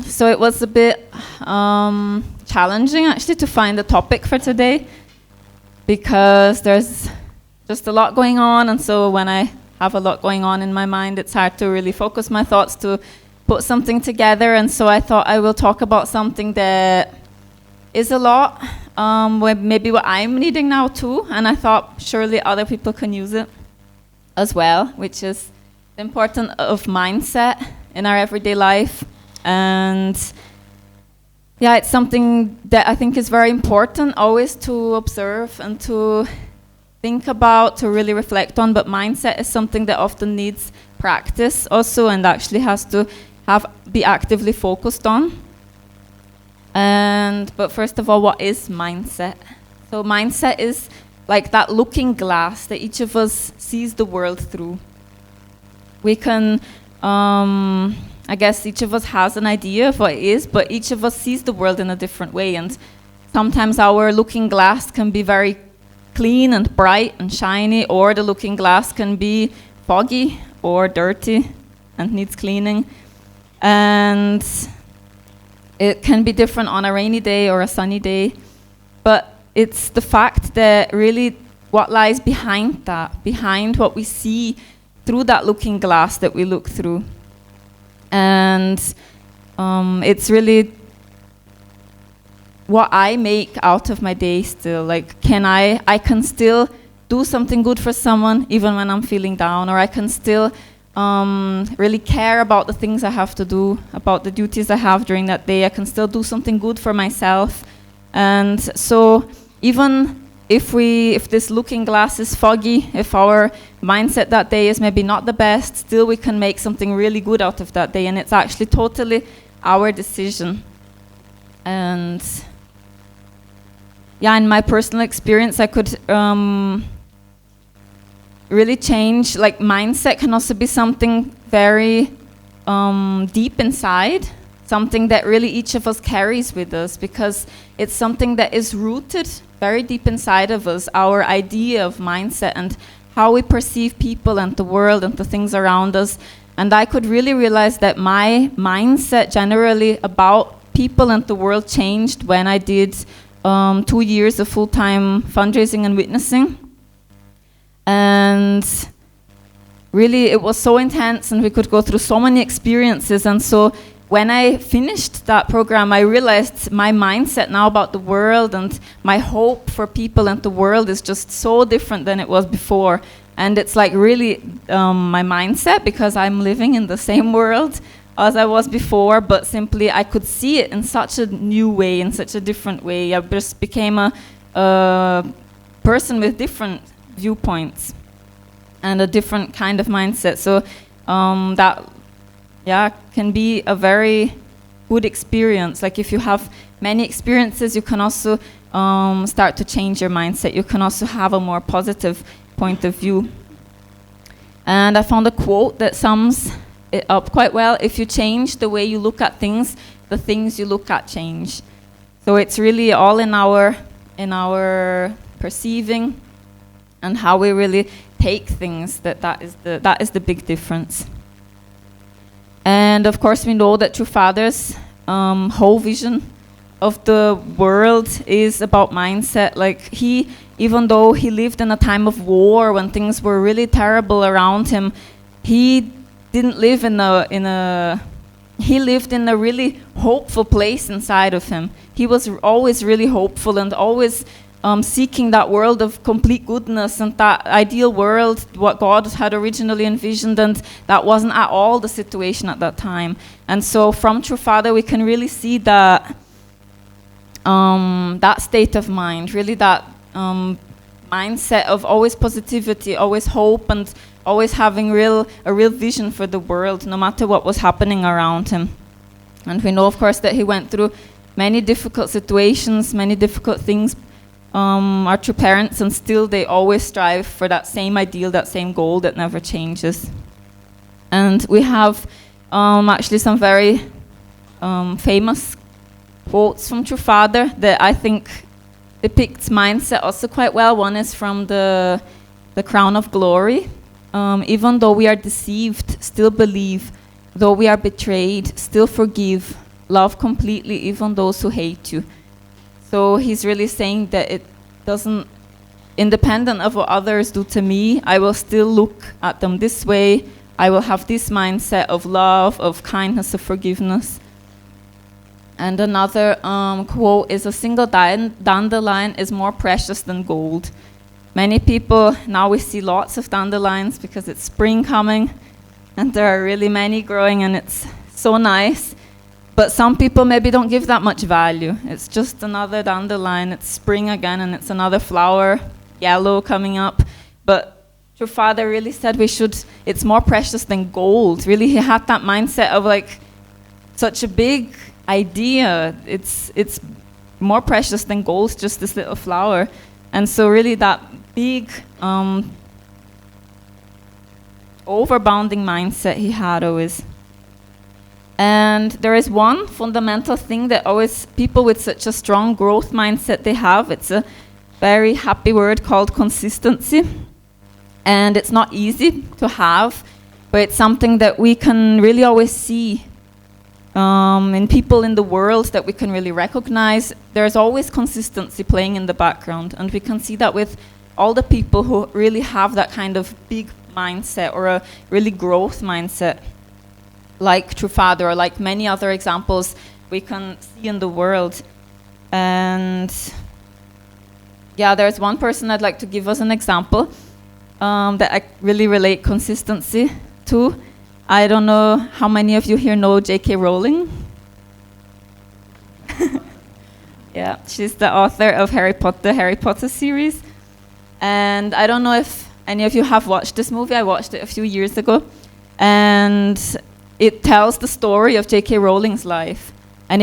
So it was a bit challenging actually to find a topic for today because there's just a lot going on, and so when I have a lot going on in my mind, it's hard to really focus my thoughts to put something together. And so I thought I will talk about something that is a lot, maybe what I'm needing now too, and I thought surely other people can use it as well, which is the importance of mindset in our everyday life. And yeah, it's something that I think is very important always to observe and to think about, to really reflect on. But mindset is something that often needs practice also, and actually has to be actively focused on. But first of all, what is mindset? So mindset is like that looking glass that each of us sees the world through. We can, I guess each of us has an idea of what it is, but each of us sees the world in a different way. And sometimes our looking glass can be very clean and bright and shiny, or the looking glass can be foggy or dirty and needs cleaning. And it can be different on a rainy day or a sunny day. But it's the fact that really what lies behind that, behind what we see through that looking glass that we look through. And it's really what I make out of my day still. Like, I can still do something good for someone even when I'm feeling down, or I can still really care about the things I have to do, about the duties I have during that day. I can still do something good for myself. And so even if this looking glass is foggy, if our mindset that day is maybe not the best, still we can make something really good out of that day, and it's actually totally our decision. And yeah, in my personal experience, I could really change. Like, mindset can also be something very deep inside, something that really each of us carries with us, because it's something that is rooted very deep inside of us, our idea of mindset and how we perceive people and the world and the things around us. And I could really realize that my mindset generally about people and the world changed when I did 2 years of full-time fundraising and witnessing. And really it was so intense, and we could go through so many experiences. And so when I finished that program, I realized my mindset now about the world and my hope for people and the world is just so different than it was before. And it's like really my mindset, because I'm living in the same world as I was before, but simply I could see it in such a new way, in such a different way. I just became a person with different viewpoints and a different kind of mindset. So that can be a very good experience. Like, if you have many experiences, you can also start to change your mindset. You can also have a more positive point of view. And I found a quote that sums it up quite well. If you change the way you look at things, the things you look at change. So it's really all in our perceiving and how we really take things. That is the big difference. And of course, we know that True Father's whole vision of the world is about mindset. Like, even though he lived in a time of war when things were really terrible around him, he didn't live he lived in a really hopeful place inside of him. He was always really hopeful and always seeking that world of complete goodness and that ideal world, what God had originally envisioned, and that wasn't at all the situation at that time. And so from True Father, we can really see that that state of mind, really that mindset of always positivity, always hope, and always having a real vision for the world, no matter what was happening around him. And we know, of course, that he went through many difficult situations, many difficult things. Our true parents, and still they always strive for that same ideal, that same goal that never changes. And we have actually some very famous quotes from True Father that I think depicts mindset also quite well. One is from the Crown of Glory. Even though we are deceived, still believe. Though we are betrayed, still forgive. love completely even those who hate you. So he's really saying that it doesn't, independent of what others do to me, I will still look at them this way. I will have this mindset of love, of kindness, of forgiveness. And another quote is, a single dandelion is more precious than gold. Many people, now we see lots of dandelions because it's spring coming and there are really many growing and it's so nice. But some people maybe don't give that much value. It's just another dandelion, it's spring again and it's another flower, yellow coming up. But True Father really said it's more precious than gold. Really, he had that mindset of like such a big idea. It's more precious than gold, just this little flower. And so really that big overbounding mindset he had always. And there is one fundamental thing that always people with such a strong growth mindset they have. It's a very happy word called consistency. And it's not easy to have, but it's something that we can really always see in people in the world, that we can really recognize. There's always consistency playing in the background, and we can see that with all the people who really have that kind of big mindset or a really growth mindset, like True Father or like many other examples we can see in the world. And yeah, there's one person I'd like to give us an example that I really relate consistency to. I don't know how many of you here know J.K. Rowling. Yeah, she's the author of the Harry Potter series. And I don't know if any of you have watched this movie. I watched it a few years ago. And it tells the story of J.K. Rowling's life. And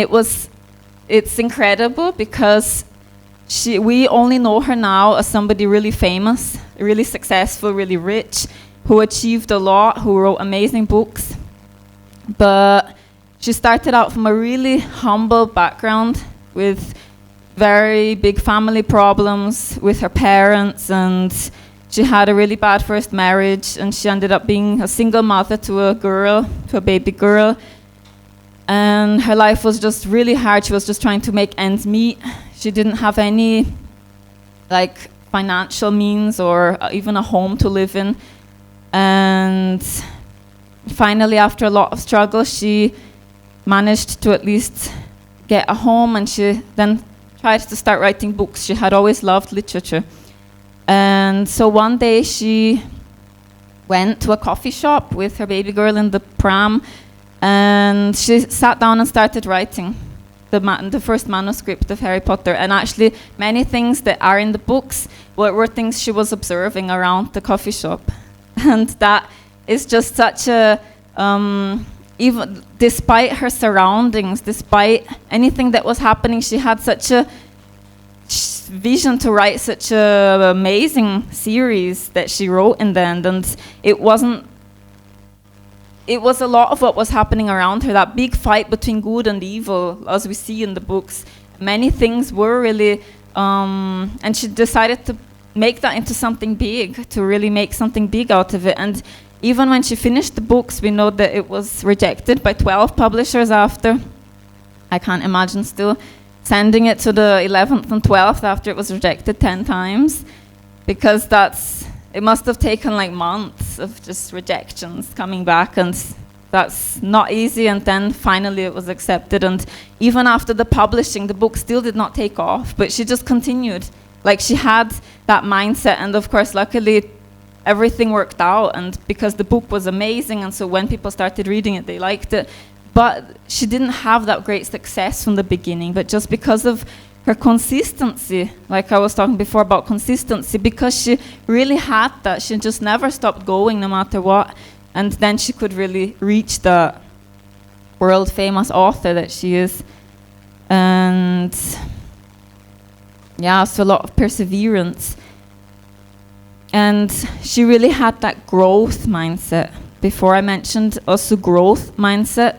it's incredible because we only know her now as somebody really famous, really successful, really rich, who achieved a lot, who wrote amazing books. But she started out from a really humble background with very big family problems with her parents, and she had a really bad first marriage, and she ended up being a single mother to a baby girl. And her life was just really hard. She was just trying to make ends meet. She didn't have any financial means or even a home to live in. And finally, after a lot of struggle, she managed to at least get a home, and she then tried to start writing books. She had always loved literature. And so one day she went to a coffee shop with her baby girl in the pram, and she sat down and started writing the first manuscript of Harry Potter. And actually many things that are in the books were things she was observing around the coffee shop. And that is just such a, even despite her surroundings, despite anything that was happening, she had such a vision to write such an amazing series that she wrote in the end. And it was a lot of what was happening around her, that big fight between good and evil, as we see in the books. Many things were really, and she decided to make that into something big, to really make something big out of it. And even when she finished the books, we know that it was rejected by 12 publishers after. I can't imagine still sending it to the 11th and 12th after it was rejected 10 times, because it must have taken months of just rejections coming back, and that's not easy. And then finally it was accepted, and even after the publishing, the book still did not take off, but she just continued. She had that mindset, and of course, luckily, everything worked out, and because the book was amazing, and so when people started reading it, they liked it. But she didn't have that great success from the beginning, but just because of her consistency, like I was talking before about consistency, because she really had that, she just never stopped going no matter what, and then she could really reach the world-famous author that she is. And yeah, so a lot of perseverance. And she really had that growth mindset. Before I mentioned also growth mindset,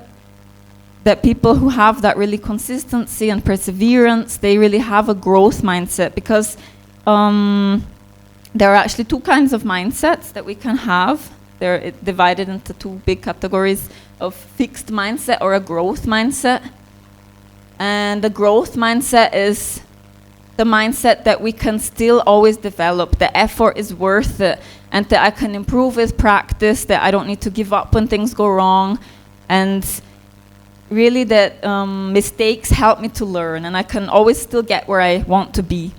that people who have that really consistency and perseverance, they really have a growth mindset, because there are actually two kinds of mindsets that we can have. They're divided into two big categories of fixed mindset or a growth mindset. And the growth mindset is the mindset that we can still always develop. The effort is worth it, and that I can improve with practice, that I don't need to give up when things go wrong, and really that mistakes help me to learn, and I can always still get where I want to be.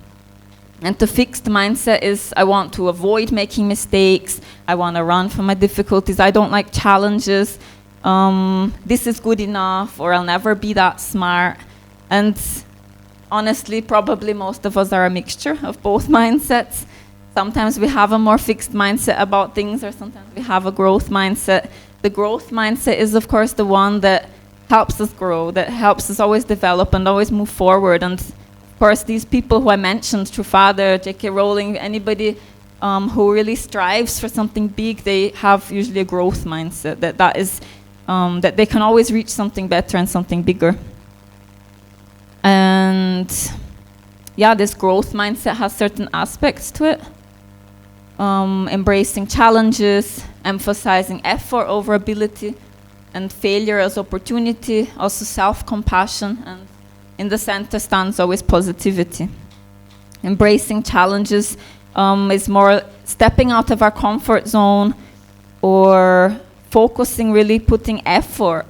And the fixed mindset is I want to avoid making mistakes, I want to run from my difficulties, I don't like challenges, this is good enough, or I'll never be that smart. And honestly, probably most of us are a mixture of both mindsets. Sometimes we have a more fixed mindset about things, or sometimes we have a growth mindset. The growth mindset is, of course, the one that helps us grow, that helps us always develop and always move forward. And of course, these people who I mentioned, Truffaut, J.K. Rowling, anybody who really strives for something big, they have usually a growth mindset, that is that they can always reach something better and something bigger. And yeah, this growth mindset has certain aspects to it. Embracing challenges, emphasizing effort over ability, and failure as opportunity, also self-compassion, and in the center stands always positivity. Embracing challenges is more stepping out of our comfort zone, or focusing, really putting effort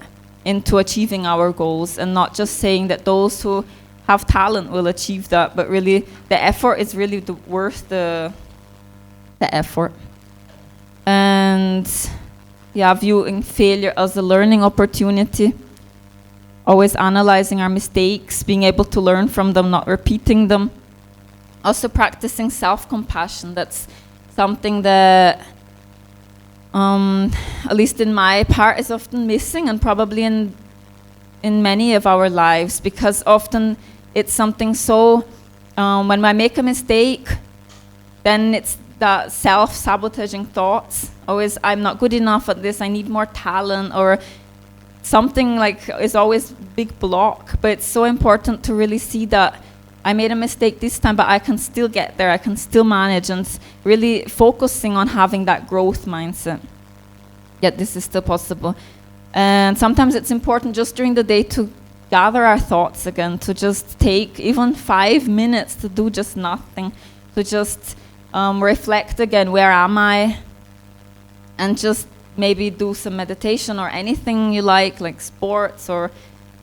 into achieving our goals, and not just saying that those who have talent will achieve that, but really the effort is really worth the effort. And yeah, viewing failure as a learning opportunity, always analyzing our mistakes, being able to learn from them, not repeating them. Also practicing self-compassion, that's something that at least in my part is often missing, and probably in many of our lives, because often it's something so, when I make a mistake, then it's that self-sabotaging thoughts, always I'm not good enough at this, I need more talent, or something like is always big block. But it's so important to really see that I made a mistake this time, but I can still get there, I can still manage, and really focusing on having that growth mindset. Yet this is still possible. And sometimes it's important just during the day to gather our thoughts again, to just take even 5 minutes to do just nothing, to just reflect again, where am I? And just maybe do some meditation or anything you like sports or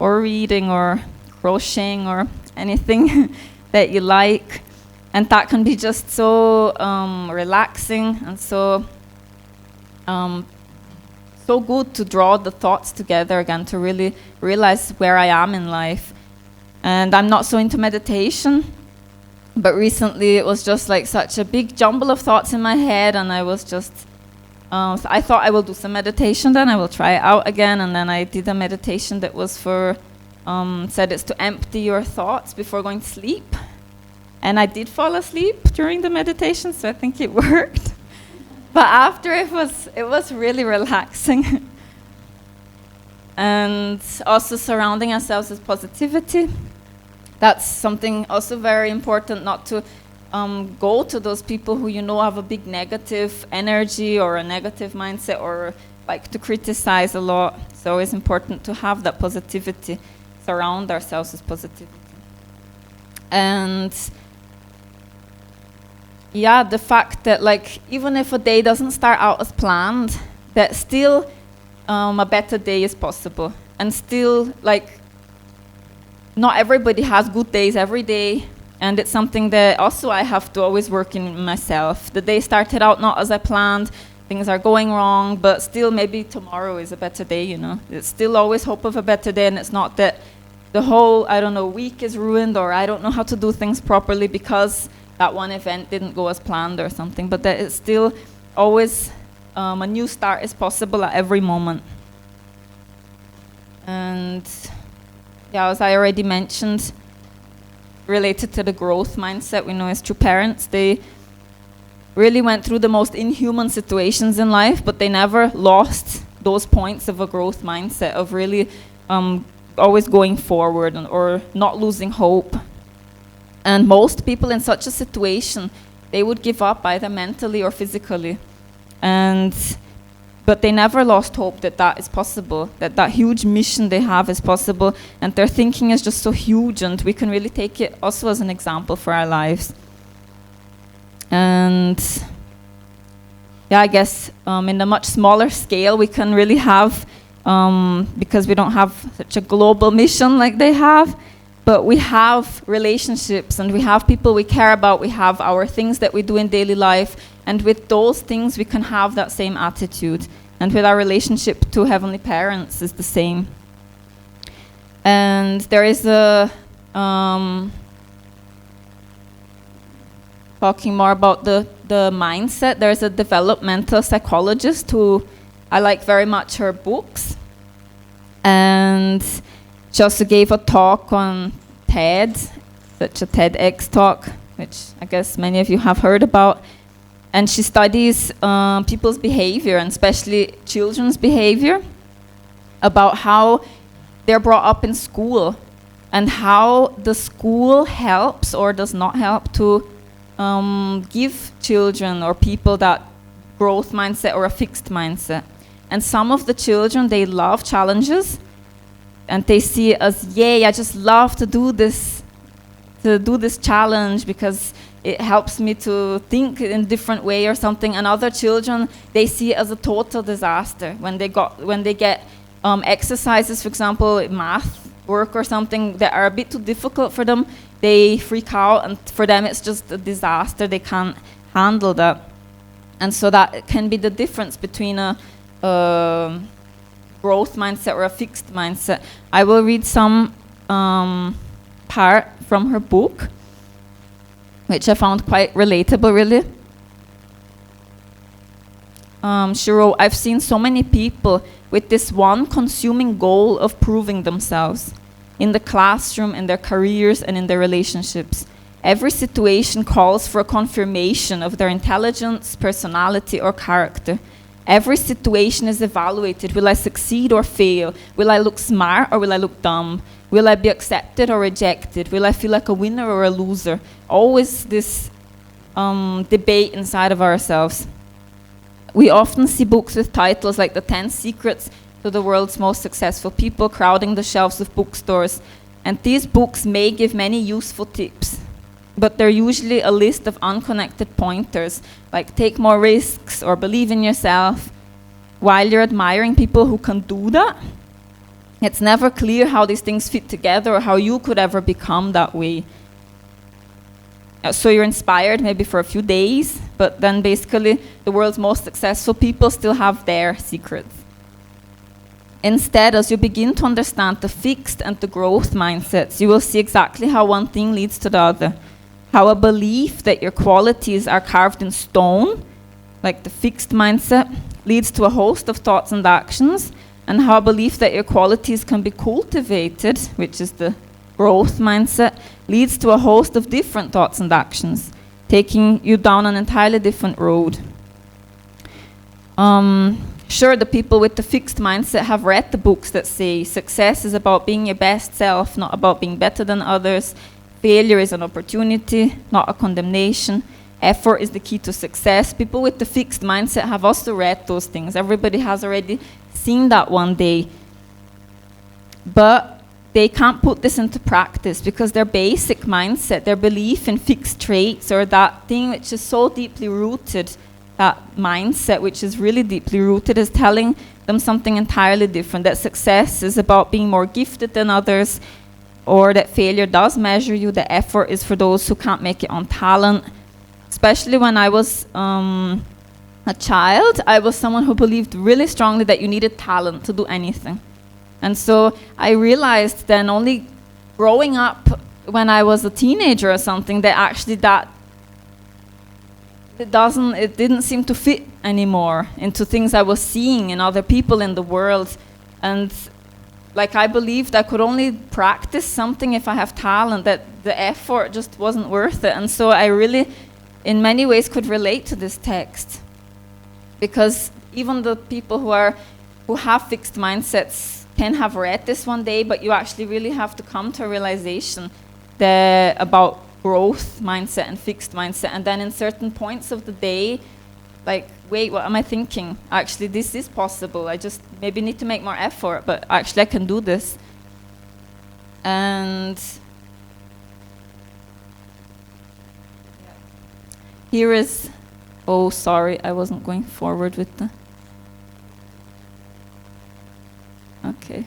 reading or crocheting or anything that you like. And that can be just so relaxing and so good to draw the thoughts together again, to really realize where I am in life. And I'm not so into meditation, but recently it was just like such a big jumble of thoughts in my head, and I was just so I thought I will do some meditation, then I will try it out again. And then I did a meditation that was for said it's to empty your thoughts before going to sleep. And I did fall asleep during the meditation, so I think it worked. But after it was really relaxing. And also surrounding ourselves with positivity. That's something also very important, not to go to those people who you know have a big negative energy or a negative mindset, or like to criticize a lot. It's always important to have that positivity, surround ourselves with positivity. And yeah, the fact that like even if a day doesn't start out as planned, that still a better day is possible. And still, like, not everybody has good days every day, and it's something that also I have to always work in myself. The day started out not as I planned, things are going wrong, but still maybe tomorrow is a better day, you know. It's still always hope of a better day, and it's not that the whole, week is ruined, or I don't know how to do things properly because that one event didn't go as planned or something, but that it's still always a new start is possible at every moment. And yeah, as I already mentioned, related to the growth mindset, we know as true parents, they really went through the most inhuman situations in life, but they never lost those points of a growth mindset, of really always going forward or not losing hope. And most people in such a situation, they would give up either mentally or physically. But but they never lost hope that that is possible, that that huge mission they have is possible, and their thinking is just so huge, and we can really take it also as an example for our lives. And yeah, I guess in a much smaller scale we can really have, because we don't have such a global mission like they have, but we have relationships and we have people we care about, we have our things that we do in daily life, and with those things we can have that same attitude. And with our relationship to Heavenly Parents is the same. And there is a, talking more about the mindset, there's a developmental psychologist who I like very much her books. And she also gave a talk on TED, such a TEDx talk, which I guess many of you have heard about. And she studies people's behavior, and especially children's behavior, about how they're brought up in school and how the school helps or does not help to give children or people that growth mindset or a fixed mindset. And some of the children, they love challenges, and they see it as, yay, I just love to do this challenge because it helps me to think in a different way or something. And other children, they see it as a total disaster. When they get exercises, for example, math work or something that are a bit too difficult for them, they freak out, and for them it's just a disaster. They can't handle that. And so that can be the difference between a growth mindset or a fixed mindset. I will read some part from her book, which I found quite relatable, really. She wrote, I've seen so many people with this one consuming goal of proving themselves in the classroom, in their careers, and in their relationships. Every situation calls for a confirmation of their intelligence, personality, or character. Every situation is evaluated. Will I succeed or fail? Will I look smart or will I look dumb? Will I be accepted or rejected? Will I feel like a winner or a loser? Always this debate inside of ourselves. We often see books with titles like The 10 Secrets to the World's Most Successful People crowding the shelves of bookstores. And these books may give many useful tips, but they're usually a list of unconnected pointers, like take more risks or believe in yourself. While you're admiring people who can do that, it's never clear how these things fit together or how you could ever become that way. So you're inspired maybe for a few days, but then basically the world's most successful people still have their secrets. Instead, as you begin to understand the fixed and the growth mindsets, you will see exactly how one thing leads to the other. How a belief that your qualities are carved in stone, like the fixed mindset, leads to a host of thoughts and actions, and how a belief that your qualities can be cultivated, which is the growth mindset, leads to a host of different thoughts and actions, taking you down an entirely different road. Sure, the people with the fixed mindset have read the books that say success is about being your best self, not about being better than others. Failure is an opportunity, not a condemnation. Effort is the key to success. People with the fixed mindset have also read those things. Everybody has already seen that one day. But they can't put this into practice because their basic mindset, their belief in fixed traits, or that thing which is so deeply rooted, that mindset which is really deeply rooted, is telling them something entirely different. That success is about being more gifted than others, or that failure does measure you, that effort is for those who can't make it on talent. Especially when I was a child, I was someone who believed really strongly that you needed talent to do anything. And so I realized then, only growing up when I was a teenager or something, that actually it didn't seem to fit anymore into things I was seeing in other people in the world. And like, I believed I could only practice something if I have talent, that the effort just wasn't worth it. And so I really, in many ways, could relate to this text, because even the people who have fixed mindsets can have read this one day, but you actually really have to come to a realization about growth mindset and fixed mindset. And then in certain points of the day, like wait, what am I thinking? Actually, this is possible. I just maybe need to make more effort, but actually I can do this. And here is, oh, sorry, I wasn't going forward with the, okay.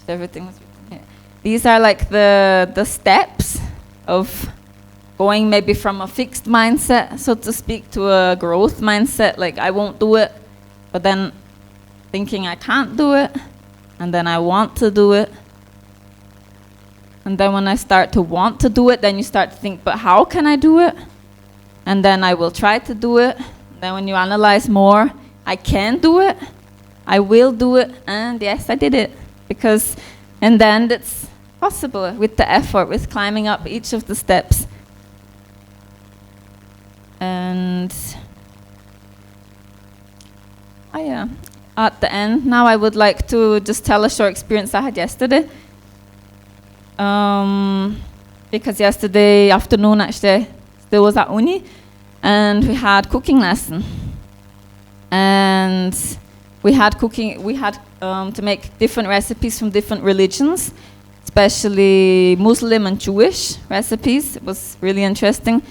Everything was written here. These are like the steps of going maybe from a fixed mindset, so to speak, to a growth mindset, like I won't do it, but then thinking I can't do it, and then I want to do it. And then when I start to want to do it, then you start to think, but how can I do it? And then I will try to do it. Then when you analyze more, I can do it, I will do it, and yes, I did it. Because in the end, it's possible with the effort, with climbing up each of the steps. And at the end, now I would like to just tell a short experience I had yesterday. Because yesterday afternoon, actually, still was at uni, and we had cooking lesson. And we had to make different recipes from different religions, especially Muslim and Jewish recipes. It was really interesting.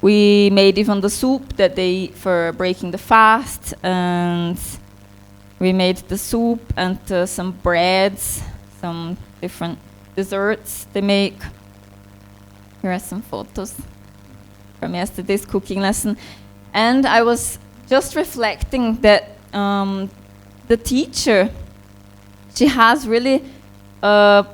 We made even the soup that they eat for breaking the fast, and we made the soup and some breads, some different desserts they make. Here are some photos from yesterday's cooking lesson. And I was just reflecting that the teacher, she has really a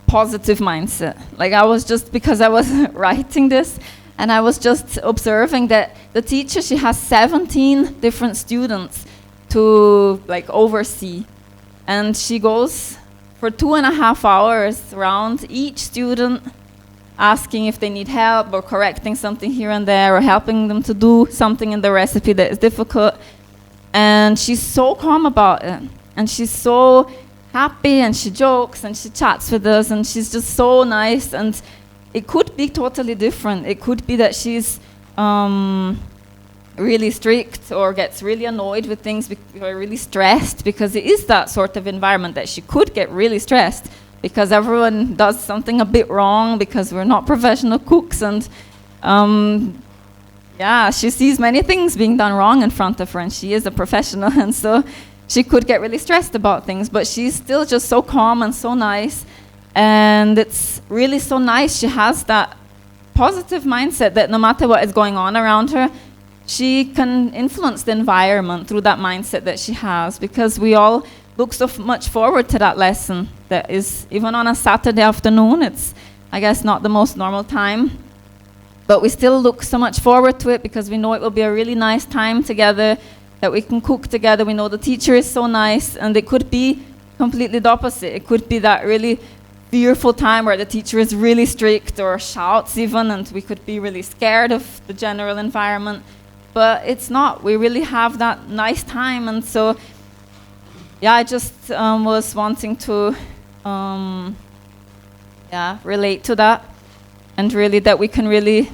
positive mindset. Like I was just, because I was writing this, and I was just observing that the teacher, she has 17 different students to like oversee. And she goes for 2.5 hours around each student, asking if they need help or correcting something here and there or helping them to do something in the recipe that is difficult. And she's so calm about it. And she's so happy, and she jokes and she chats with us, and she's just so nice. And it could be totally different. It could be that she's really strict or gets really annoyed with things or really stressed, because it is that sort of environment that she could get really stressed because everyone does something a bit wrong, because we're not professional cooks, and she sees many things being done wrong in front of her, and she is a professional, and so she could get really stressed about things, but she's still just so calm and so nice. And it's really so nice. She has that positive mindset that no matter what is going on around her, she can influence the environment through that mindset that she has, because we all look so much forward to that lesson. That is, even on a Saturday afternoon, it's, I guess, not the most normal time, but we still look so much forward to it because we know it will be a really nice time together, that we can cook together. We know the teacher is so nice, and it could be completely the opposite. It could be that really fearful time where the teacher is really strict or shouts even, and we could be really scared of the general environment. But it's not. We really have that nice time. And so, I just was wanting to relate to that, and really that we can really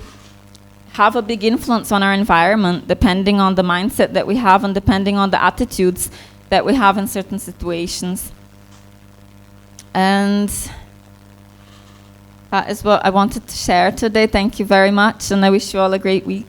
have a big influence on our environment depending on the mindset that we have and depending on the attitudes that we have in certain situations. And that is what I wanted to share today. Thank you very much, and I wish you all a great week.